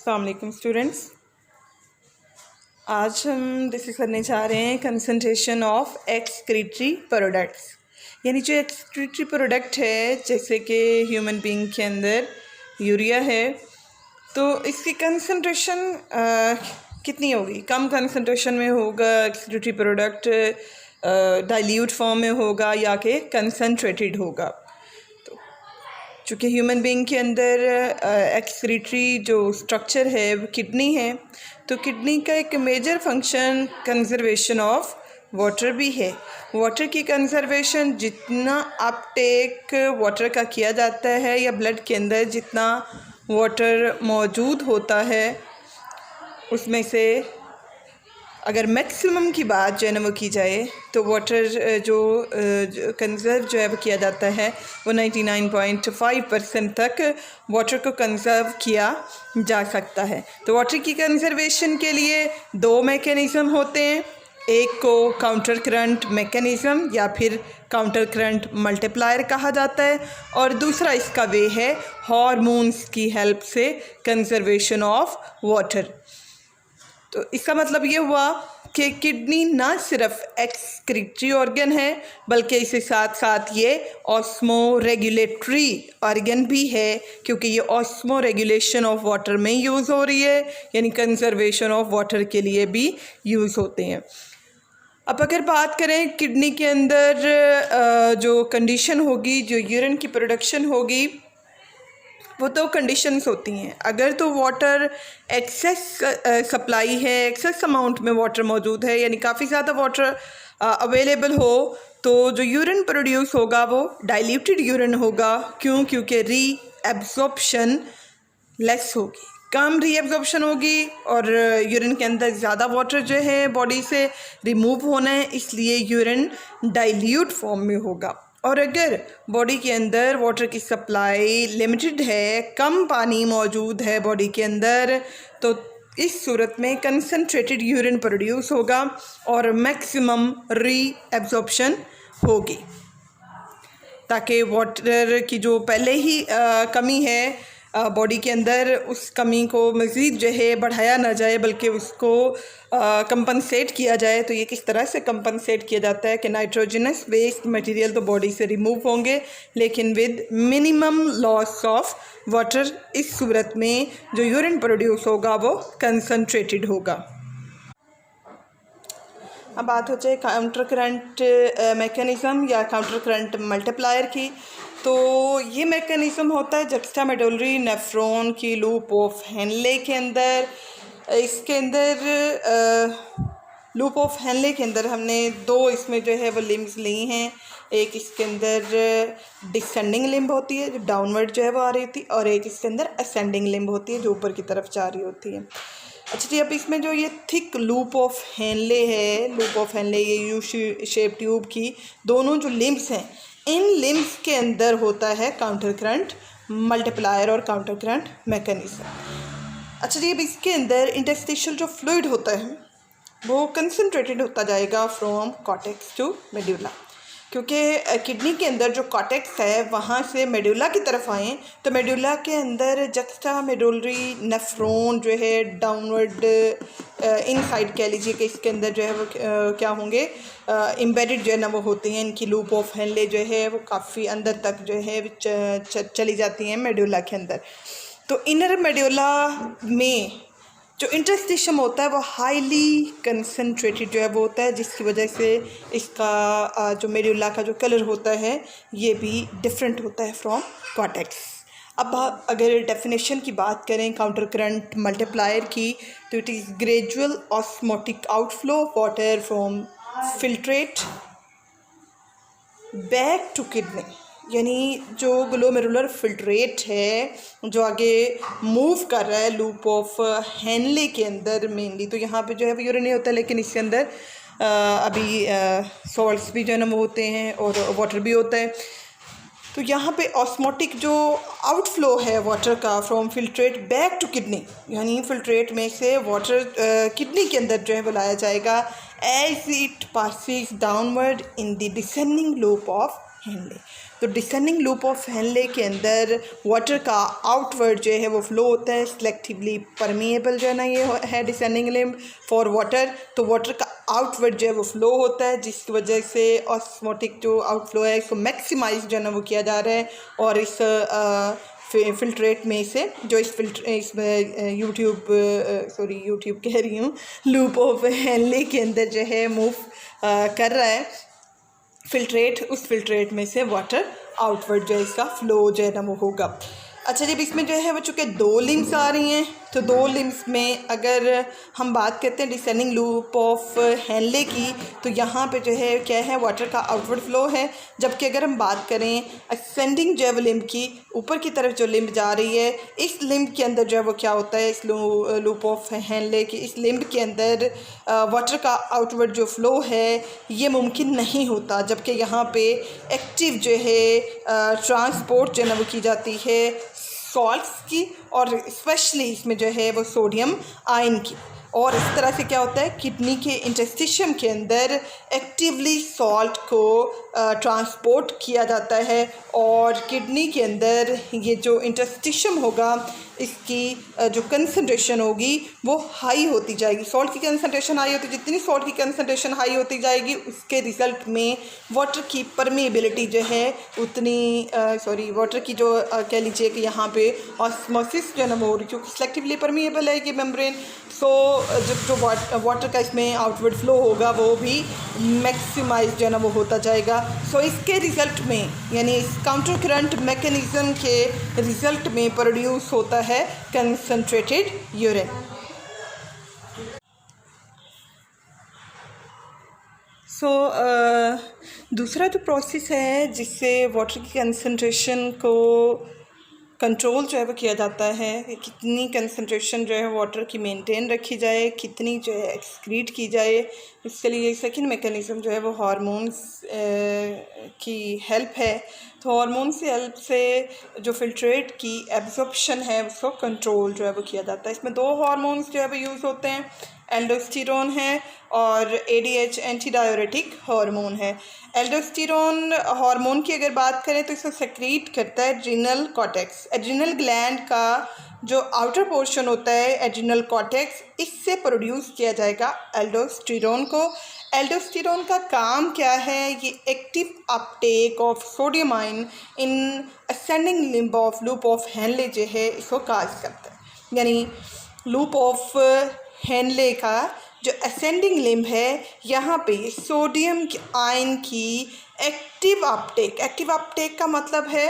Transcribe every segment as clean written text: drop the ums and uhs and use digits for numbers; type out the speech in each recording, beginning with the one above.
अस्सलाम वालेकुम स्टूडेंट्स। आज हम डिस्कस करने जा रहे हैं कंसंट्रेशन ऑफ एक्सक्रीटरी प्रोडक्ट्स, यानी जो एक्सक्रीटरी प्रोडक्ट है जैसे कि ह्यूमन बीइंग के अंदर यूरिया है, तो इसकी कंसंट्रेशन कितनी होगी? कम कंसंट्रेशन में होगा एक्सक्रीटरी प्रोडक्ट, डाइल्यूट फॉर्म में होगा या कि कंसंट्रेटेड होगा। चूँकि ह्यूमन बीइंग के अंदर एक्सक्रीटरी जो स्ट्रक्चर है वो किडनी है, तो किडनी का एक major function conservation of water भी है। वाटर की कंजर्वेशन, जितना अपटेक वाटर का किया जाता है या ब्लड के अंदर जितना वाटर मौजूद होता है उसमें से अगर मैक्सिमम की बात जो है ना वो की जाए तो वाटर जो कंज़र्व जो है वो किया जाता है वो 99.5% तक वाटर को कंज़र्व किया जा सकता है। तो वाटर की कंज़र्वेशन के लिए दो मैकेनिज़्म होते हैं, एक को काउंटर करंट मैकेनिज़्म या फिर काउंटर करंट मल्टीप्लायर कहा जाता है, और दूसरा इसका वे है हार्मोन्स की हेल्प से कंज़र्वेशन ऑफ वाटर। तो इसका मतलब ये हुआ कि किडनी ना सिर्फ एक्सक्रीटरी ऑर्गन है बल्कि इसके साथ साथ ये ऑस्मो रेगुलेटरी ऑर्गन भी है, क्योंकि ये ऑस्मो रेगुलेशन ऑफ वाटर में यूज़ हो रही है, यानी कंजर्वेशन ऑफ वाटर के लिए भी यूज़ होते हैं। अब अगर बात करें किडनी के अंदर जो कंडीशन होगी, जो यूरिन की प्रोडक्शन होगी, वो तो कंडीशंस होती हैं। अगर तो वाटर एक्सेस सप्लाई है, एक्सेस अमाउंट में वाटर मौजूद है, यानी काफ़ी ज़्यादा वाटर अवेलेबल हो, तो जो यूरिन प्रोड्यूस होगा वो डाइल्यूटेड यूरिन होगा। क्योंकि री एब्जॉर्प्शन लेस होगी, कम री एब्जॉर्प्शन होगी, और यूरिन के अंदर ज़्यादा वाटर जो है बॉडी से रिमूव होना है, इसलिए यूरिन डाइल्यूट फॉर्म में होगा। और अगर बॉडी के अंदर वाटर की सप्लाई लिमिटेड है, कम पानी मौजूद है बॉडी के अंदर, तो इस सूरत में कंसंट्रेटेड यूरिन प्रोड्यूस होगा और मैक्सिमम री एब्जॉर्प्शन होगी, ताकि वाटर की जो पहले ही कमी है बॉडी के अंदर, उस कमी को मज़ीद जो है बढ़ाया ना जाए बल्कि उसको कंपनसेट किया जाए। तो ये किस तरह से कंपनसेट किया जाता है कि नाइट्रोजनस वेस्ट मटेरियल तो बॉडी से रिमूव होंगे, लेकिन with minimum loss of water. इस सूरत में जो यूरिन प्रोड्यूस होगा वो कंसंट्रेटेड होगा। अब बात हो जाए काउंटर करंट मैकेनिज़्म या काउंटर करंट मल्टीप्लायर की, तो ये मैकेनिज़्म होता है जक्स्टामेडुलरी नेफ्रॉन की लूप ऑफ हेनले के अंदर। इसके अंदर लूप ऑफ हेनले के अंदर हमने दो इसमें जो है वो लिम्स ली हैं। एक इसके अंदर डिसेंडिंग लिम्ब होती है जो डाउनवर्ड जो है वो आ रही होती है, और एक इसके अंदर असेंडिंग लिम्ब होती है जो ऊपर की तरफ जा रही होती है। अच्छा जी, अब इसमें जो ये थिक लूप ऑफ हेनले है, लूप ऑफ हेनले ये यू शेप ट्यूब की दोनों जो लिम्स हैं, इन लिम्स के अंदर होता है काउंटर करंट मल्टीप्लायर और काउंटर करंट मैकेनिज़्म। अच्छा जी, अब इसके अंदर इंटरस्टिशियल जो फ्लूइड होता है वो कंसंट्रेटेड होता जाएगा फ्रॉम कॉर्टेक्स टू मेडुला, क्योंकि किडनी के अंदर जो कॉर्टेक्स है वहाँ से मेडुला की तरफ आएँ तो मेडुला के अंदर जक्स्टामेडुलरी नेफ्रॉन जो है डाउनवर्ड इनसाइड कह लीजिए कि इसके अंदर जो है वो क्या होंगे, एम्बेडेड जो है ना वो होती हैं। इनकी लूप ऑफ हेनले जो है वो काफ़ी अंदर तक जो है चली जाती हैं मेडुला के अंदर। तो इनर मेडुला में जो इंटरस्टिशियम होता है वो हाईली कंसंट्रेटेड जो है वो होता है, जिसकी वजह से इसका जो मेडुला का जो कलर होता है ये भी डिफरेंट होता है फ्रॉम कॉर्टेक्स। अब अगर डेफिनेशन की बात करें काउंटर करंट मल्टीप्लायर की, तो it is gradual osmotic outflow of water from filtrate back to kidney, यानी जो ग्लोमेरुलर फिल्ट्रेट है जो आगे मूव कर रहा है लूप ऑफ हेनले के अंदर मेनली, तो यहाँ पे जो है वो यूरिन नहीं होता, लेकिन इसके अंदर अभी सॉल्ट्स भी जो है ना वो होते हैं और वाटर भी होता है। तो यहाँ पे ऑस्मोटिक जो आउटफ्लो है वाटर का from filtrate back to kidney, यानी फिल्ट्रेट में से वाटर किडनी के अंदर जो है वो लाया जाएगा as it passes downward in the descending loop of Henle. तो डिसेंडिंग लूप ऑफ हेनले के अंदर वाटर का आउटवर्ड जो है वो फ्लो होता है, सिलेक्टिवली परमिएबल जो है ना ये है डिसेंडिंग लिम्ब फॉर वाटर। तो वाटर का आउटवर्ड जो है वो फ्लो होता है, जिसकी वजह से ऑस्मोटिक जो आउटफ्लो है इसको मैक्सिमाइज जो है ना वो किया जा रहा है। और इस फिल्ट्रेट में से जो इसमें यूट्यूब कह रही हूँ, लूप ऑफ हेनले के अंदर जो है मूव कर रहा है फिल्ट्रेट, उस फिल्ट्रेट में से वाटर आउटवर्ड जो है इसका फ्लो जो है ना वो होगा। अच्छा, जब इसमें जो है वो चूँकि 2 लिम्स आ रही हैं, तो 2 लिम्स में अगर हम बात करते हैं डिसेंडिंग लूप ऑफ हेनले की, तो यहाँ पे जो है क्या है, वाटर का आउटवर्ड फ्लो है। जबकि अगर हम बात करें असेंडिंग जो है वो लिम्ब की, ऊपर की तरफ जो लिम्ब जा रही है, इस लिम्ब के अंदर जो है वो क्या होता है, इस लूप ऑफ हेनले की इस लिम्ब के अंदर वाटर का आउटवर्ड जो फ्लो है ये मुमकिन नहीं होता। जबकि यहाँ पे एक्टिव जो है ट्रांसपोर्ट जो है ना वो की जाती है सॉल्ट्स की, और स्पेशली इसमें जो है वो सोडियम आयन की। और इस तरह से क्या होता है, किडनी के इंटरस्टिशियम के अंदर एक्टिवली सॉल्ट को ट्रांसपोर्ट किया जाता है, और किडनी के अंदर ये जो इंटरस्टिशियम होगा इसकी जो कंसंट्रेशन होगी वो हाई होती जाएगी। सॉल्ट की कंसंट्रेशन हाई होती, जितनी सॉल्ट की कंसंट्रेशन हाई होती जाएगी उसके रिज़ल्ट में वाटर की परमेबिलिटी जो है उतनी वाटर की जो कह लीजिए कि यहाँ पे ऑस्मोसिस जो है ना वो हो रही, क्योंकि सेलेक्टिवली परमेबल है ये मेम्ब्रेन। सो जो वाटर का इसमें आउटवर्ड फ्लो होगा वो भी मैक्सिमाइज जो है ना वो होता जाएगा। सो इसके रिज़ल्ट में, यानी इस काउंटर करंट मैकेनिज़्म के रिज़ल्ट में प्रोड्यूस होता है कंसंट्रेटेड यूरिन। दूसरा जो प्रोसेस है जिससे वाटर की कंसंट्रेशन को कंट्रोल जो है वो किया जाता है, कितनी कंसंट्रेशन जो है वाटर की मेंटेन रखी जाए, कितनी जो है एक्सक्रीट की जाए, इसके लिए सेकंड मैकेनिज़्म जो है वो हार्मोन्स की हेल्प है। तो हार्मोन से हेल्प से जो फिल्ट्रेट की एब्जॉर्प्शन है उसको कंट्रोल जो है वो किया जाता है। इसमें 2 हार्मोन्स जो है वो यूज़ होते हैं, एल्डोस्टेरोन है और ADH एंटी डाययूरेटिक हार्मोन है। एल्डोस्टेरोन हार्मोन की अगर बात करें तो इसको सेक्रीट करता है एड्रिनल कॉर्टेक्स। एड्रिनल ग्लैंड का जो आउटर पोर्शन होता है एड्रिनल कॉर्टेक्स, इससे प्रोड्यूस किया जाएगा एल्डोस्टेरोन को। एल्डोस्टेरोन का काम क्या है, ये active Uptake of sodium ion in ascending limb of loop of Henley जो है इसको काज करता है। यानी लूप ऑफ हेनले का जो असेंडिंग लिम्ब है, यहाँ पे सोडियम आयन की एक्टिव अपटेक का मतलब है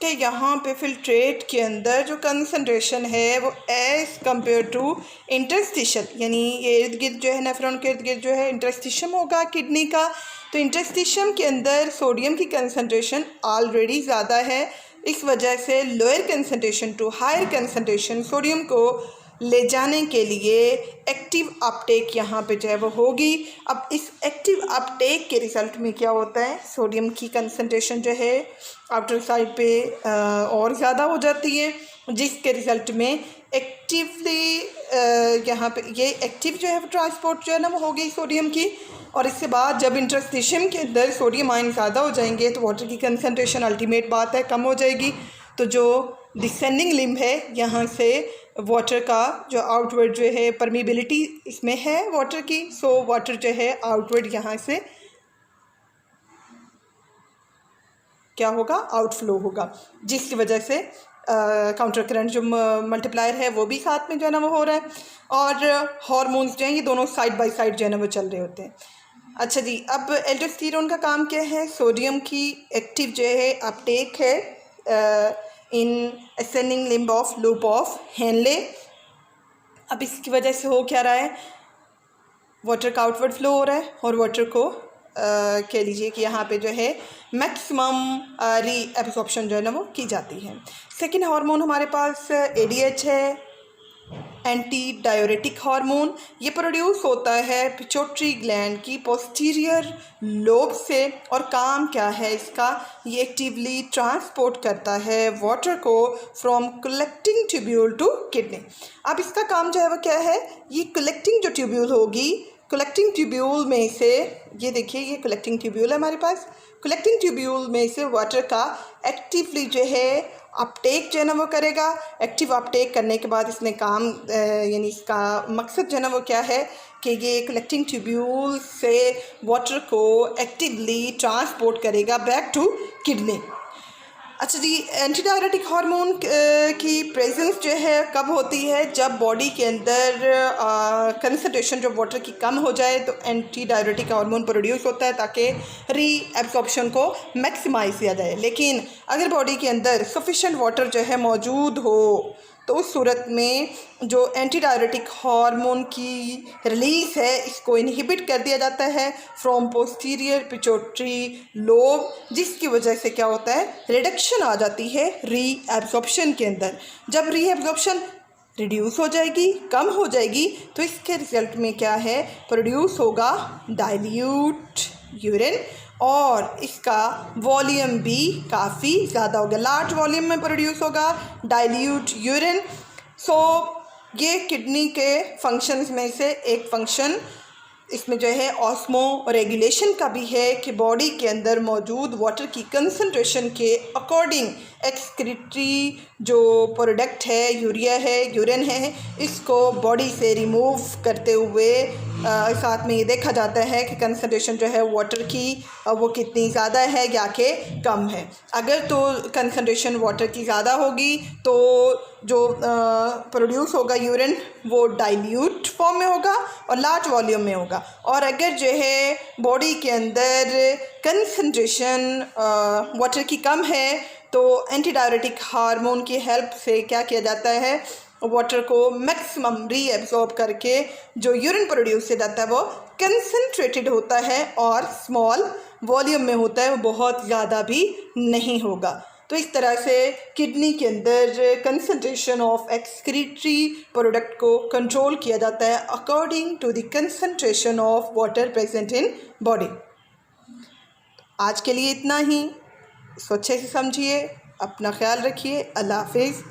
कि यहाँ पे फिल्ट्रेट के अंदर जो कंसंट्रेशन है वो एज कंपेयर टू इंटरस्टिशियल, यानी ये इर्द गिर्द जो है नेफ्रॉन के इर्द गिर्द जो है इंटरस्टिशियम होगा किडनी का, तो इंटरस्टिशियम के अंदर सोडियम की कंसंट्रेशन ऑलरेडी ज़्यादा है। इस वजह से lower concentration to higher concentration sodium को ले जाने के लिए एक्टिव अपटेक यहाँ पे जो है वो होगी। अब इस एक्टिव अपटेक के रिज़ल्ट में क्या होता है, सोडियम की कंसंट्रेशन जो है आउटर साइड पे और ज़्यादा हो जाती है, जिसके रिज़ल्ट में एक्टिवली यहाँ पे ये एक्टिव जो है वो ट्रांसपोर्ट जो है ना वो हो गई सोडियम की। और इसके बाद जब इंटरस्टिशियम के अंदर सोडियम आयन ज़्यादा हो जाएंगे तो वाटर की कंसंट्रेशन अल्टीमेट बात है कम हो जाएगी। तो जो डिसेंडिंग लिम्ब है यहाँ से वाटर का जो आउटवर्ड जो है परमिबिलिटी इसमें है वाटर की, सो वाटर जो है आउटवर्ड यहाँ से क्या होगा, आउटफ्लो होगा, जिसकी वजह से काउंटर करंट जो मल्टीप्लायर है वो भी साथ में जो है ना वो हो रहा है, और हार्मोन्स जो हैं ये दोनों साइड बाय साइड जो है ना वो चल रहे होते हैं। अच्छा जी, अब एल्डोस्टेरोन का काम क्या है, सोडियम की एक्टिव जो है अपटेक है in ascending limb of loop of Henley. अब इसकी वजह से हो क्या रहा है, वाटर का आउटवर्ड फ्लो हो रहा है और वाटर को कह लीजिए कि यहाँ पे जो है मैक्सिमम री एब्जॉर्प्शन जो है ना वो की जाती है। सेकेंड हार्मोन हमारे पास ADH है, एंटी डाययूरेटिक हार्मोन। ये प्रोड्यूस होता है पिट्यूटरी ग्लैंड की पोस्टीरियर लोब से, और काम क्या है इसका, ये एक्टिवली ट्रांसपोर्ट करता है वाटर को from collecting tubule to kidney. अब इसका काम जो है वो क्या है, ये कलेक्टिंग जो ट्यूब्यूल होगी, कलेक्टिंग ट्यूब्यूल में से ये देखिए ये कलेक्टिंग ट्यूब्यूल है हमारे पास, कलेक्टिंग ट्यूब्यूल में से वाटर का एक्टिवली जो है अपटेक जो है ना वो करेगा। एक्टिव अपटेक करने के बाद इसने काम यानी इसका मकसद जो है ना वो क्या है कि ये कलेक्टिंग ट्यूब्यूल से वाटर को एक्टिवली ट्रांसपोर्ट करेगा बैक टू किडनी। अच्छा जी, एंटी डायरेटिक हार्मोन की प्रेजेंस जो है कब होती है? जब बॉडी के अंदर कंसंट्रेशन जो वाटर की कम हो जाए तो एंटी डायरेटिक हार्मोन प्रोड्यूस होता है ताकि री एब्जॉर्प्शन को मैक्सिमाइज किया जाए। लेकिन अगर बॉडी के अंदर सफिशेंट वाटर जो है मौजूद हो तो उस सूरत में जो एंटी डायरेटिक हार्मोन की रिलीज़ है इसको इनहिबिट कर दिया जाता है फ्रॉम पोस्टीरियर पिट्यूटरी लोब, जिसकी वजह से क्या होता है, रिडक्शन आ जाती है री एब्जॉर्प्शन के अंदर। जब री एब्जॉर्प्शन रिड्यूस हो जाएगी, कम हो जाएगी, तो इसके रिजल्ट में क्या है, प्रोड्यूस होगा डाइल्यूट यूरिन और इसका वॉल्यूम भी काफ़ी ज़्यादा होगा, लार्ज वॉल्यूम में प्रोड्यूस होगा डाइल्यूट यूरिन। सो ये किडनी के फंक्शंस में से एक फंक्शन इसमें जो है ऑस्मो रेगुलेशन का भी है कि बॉडी के अंदर मौजूद वाटर की कंसंट्रेशन के अकॉर्डिंग एक्सक्रीटरी जो प्रोडक्ट है, यूरिया है, यूरिन है, इसको बॉडी से रिमूव करते हुए साथ में ये देखा जाता है कि कंसंट्रेशन जो है वाटर की वो कितनी ज़्यादा है या कि कम है। अगर तो कंसंट्रेशन वाटर की ज़्यादा होगी तो जो प्रोड्यूस होगा यूरिन वो डाइल्यूट फॉर्म में होगा और लार्ज वॉल्यूम में होगा। और अगर जो है बॉडी के अंदर कंसंट्रेशन वाटर की कम है तो एंटी डायरेटिक हार्मोन की हेल्प से क्या किया जाता है, वाटर को मैक्सिमम री एब्जॉर्ब करके जो यूरिन प्रोड्यूस किया जाता है वो कंसंट्रेटेड होता है और स्मॉल वॉल्यूम में होता है, वो बहुत ज़्यादा भी नहीं होगा। तो इस तरह से किडनी के अंदर कंसंट्रेशन ऑफ एक्सक्रीटरी प्रोडक्ट को कंट्रोल किया जाता है according to the concentration of water present in body. आज के लिए इतना ही। इसको अच्छे से समझिए, अपना ख्याल रखिए। अल्लाह हाफिज़।